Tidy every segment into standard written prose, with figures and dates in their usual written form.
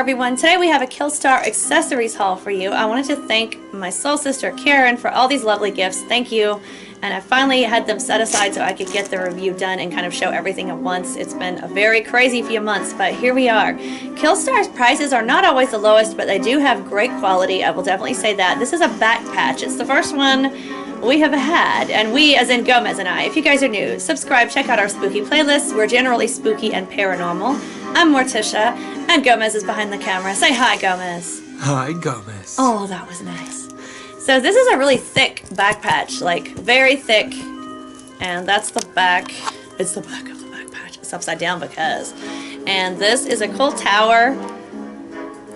everyone. Today we have a Killstar accessories haul for you. I wanted to thank my soul sister Karen for all these lovely gifts. Thank you. And I finally had them set aside so I could get the review done and kind of show everything at once. It's been a very crazy few months, but here we are. Killstar's prices are not always the lowest, but they do have great quality. I will definitely say that. This is a back patch. It's the first one we have had, and we as in Gomez and I. If you guys are new, subscribe, check out our spooky playlists. We're generally spooky and paranormal. I'm Morticia, and Gomez is behind the camera. Say hi, Gomez. Hi, Gomez. Oh, that was nice. So this is a really thick back patch, like very thick, and that's the back. It's the back of the back patch. It's upside down because. And this is a cool tower,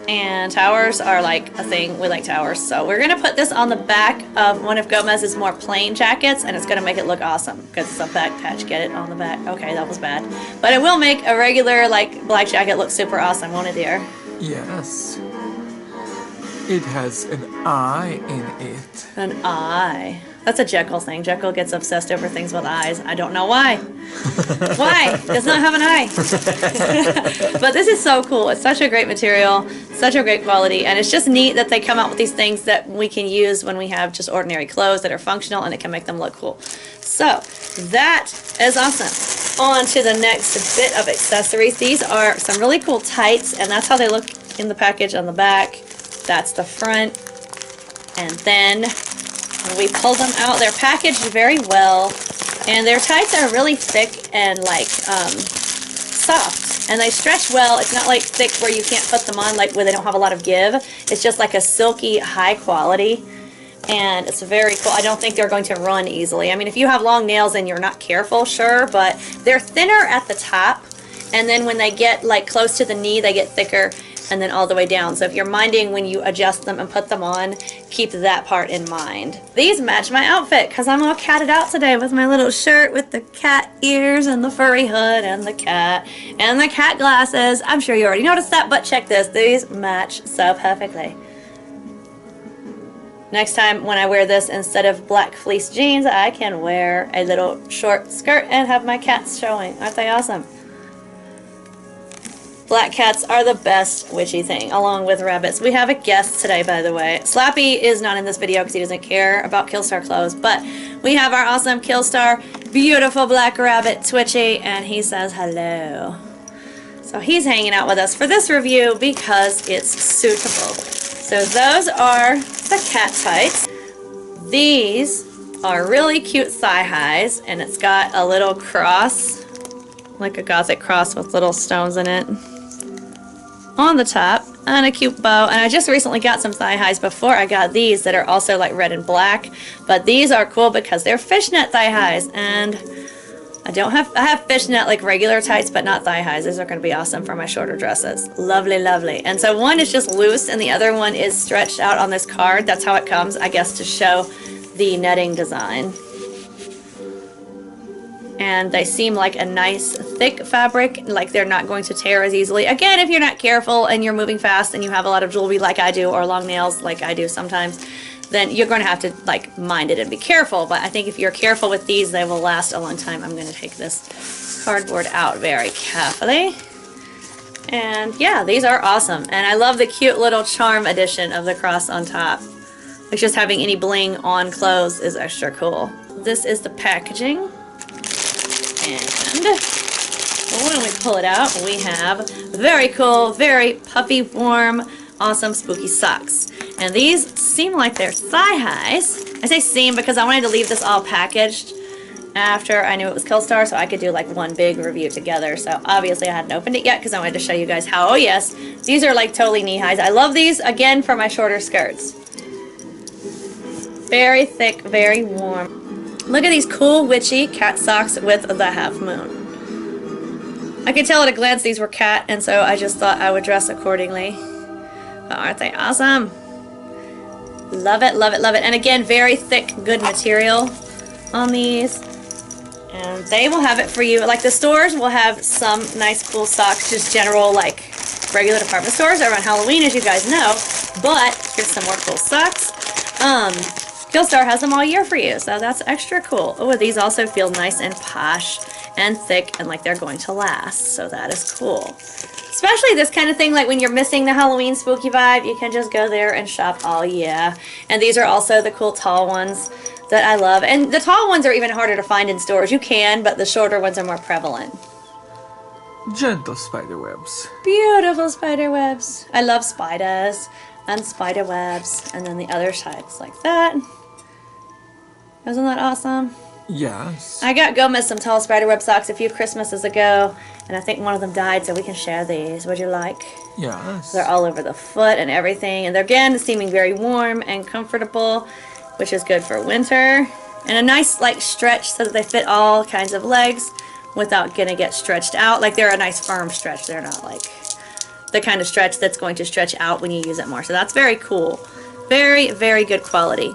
and towers are like a thing. We like towers, so we're gonna put this on the back of one of Gomez's more plain jackets, and it's gonna make it look awesome because it's a back patch. Get it on the back. Okay, that was bad, but it will make a regular like black jacket look super awesome, won't it, dear? Yes. It has an eye in it. An eye. That's a Jekyll thing. Jekyll gets obsessed over things with eyes. I don't know why. Why? Does not have an eye. But this is so cool. It's such a great material, such a great quality, and it's just neat that they come out with these things that we can use when we have just ordinary clothes that are functional, and it can make them look cool. So that is awesome. On to the next bit of accessories. These are some really cool tights, and that's how they look in the package on the back. That's the front, and then when we pull them out, they're packaged very well, and their tights are really thick and like soft, and they stretch well. It's not like thick where you can't put them on, like where they don't have a lot of give. It's just like a silky high quality, and it's very cool. I don't think they're going to run easily. I mean, if you have long nails and you're not careful, sure, but they're thinner at the top, and then when they get like close to the knee, they get thicker and then all the way down. So if you're minding when you adjust them and put them on, keep that part in mind. These match my outfit because I'm all catted out today with my little shirt with the cat ears and the furry hood and the cat glasses. I'm sure you already noticed that, but check this. These match so perfectly. Next time when I wear this instead of black fleece jeans, I can wear a little short skirt and have my cats showing. Aren't they awesome? Black cats are the best witchy thing, along with rabbits. We have a guest today, by the way. Slappy is not in this video because he doesn't care about Killstar clothes, but we have our awesome Killstar, beautiful black rabbit, Twitchy, and he says hello. So he's hanging out with us for this review because it's suitable. So those are the cat tights. These are really cute thigh highs, and it's got a little cross, like a gothic cross with little stones in it on the top, and a cute bow. And I just recently got some thigh highs before I got these that are also like red and black, but these are cool because they're fishnet thigh highs, and I have fishnet like regular tights, but not thigh highs. These are going to be awesome for my shorter dresses. Lovely, lovely. And so one is just loose and the other one is stretched out on this card. That's how it comes, I guess, to show the netting design. And they seem like a nice thick fabric, like they're not going to tear as easily. Again, if you're not careful and you're moving fast and you have a lot of jewelry like I do, or long nails like I do sometimes, then you're going to have to like mind it and be careful. But I think if you're careful with these, they will last a long time. I'm going to take this cardboard out very carefully. And yeah, these are awesome. And I love the cute little charm edition of the cross on top. Like just having any bling on clothes is extra cool. This is the packaging. And when we pull it out, we have very cool, very puffy, warm, awesome, spooky socks. And these seem like they're thigh highs. I say seem because I wanted to leave this all packaged after I knew it was Killstar, so I could do like one big review together. So obviously I hadn't opened it yet because I wanted to show you guys how, oh yes, these are like totally knee highs. I love these, again, for my shorter skirts. Very thick, very warm. Look at these cool witchy cat socks with the half moon. I could tell at a glance these were cat, and so I just thought I would dress accordingly. But aren't they awesome? Love it, love it, love it. And again, very thick, good material on these. And they will have it for you. Like the stores will have some nice cool socks, just general like regular department stores around Halloween, as you guys know. But here's some more cool socks. Killstar has them all year for you, so that's extra cool. Oh, these also feel nice and posh and thick and like they're going to last. So that is cool. Especially this kind of thing, like when you're missing the Halloween spooky vibe, you can just go there and shop all year. And these are also the cool tall ones that I love. And the tall ones are even harder to find in stores. You can, but the shorter ones are more prevalent. Gentle spider webs. Beautiful spider webs. I love spiders and spider webs. And then the other side's like that. Isn't that awesome? Yes. I got Gomez some tall spider web socks a few Christmases ago, and I think one of them died, so we can share these. Would you like? Yes. They're all over the foot and everything, and they're, again, seeming very warm and comfortable, which is good for winter. And a nice, like, stretch so that they fit all kinds of legs without gonna get stretched out. Like, they're a nice firm stretch. They're not, like, the kind of stretch that's going to stretch out when you use it more. So that's very cool. Very, very good quality.